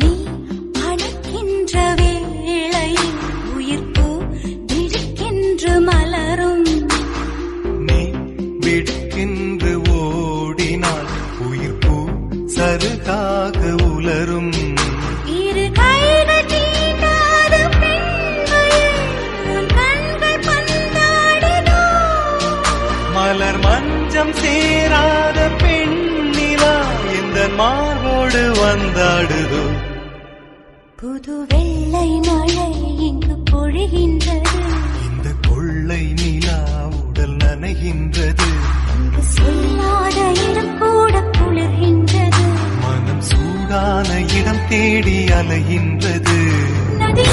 நீ அணைக்கின்ற வேளையில் உயிர்ப்பு திடுக்கென்று மலரும். நீ விடுக்கென்று ஓடினால் உயிர்ப்பு சருகாக உலரும். இரு கைகள் தீண்டாத பெண்மையில் உன் கண்கள் பந்தாடுதோ. மலர் மஞ்சம் சேராத பெண்ணிலா இந்த மார்போடு வந்தாடுதோ. புது வெள்ளை மழை இங்கு பொழிகின்றது. இந்த கொள்ளை நிலா உடல் நனைகின்றது. இங்கு சொல்லாத இடம் கூட குளிர்கின்றது. மனம் சூடான இடம் தேடி அலைகின்றது. நதி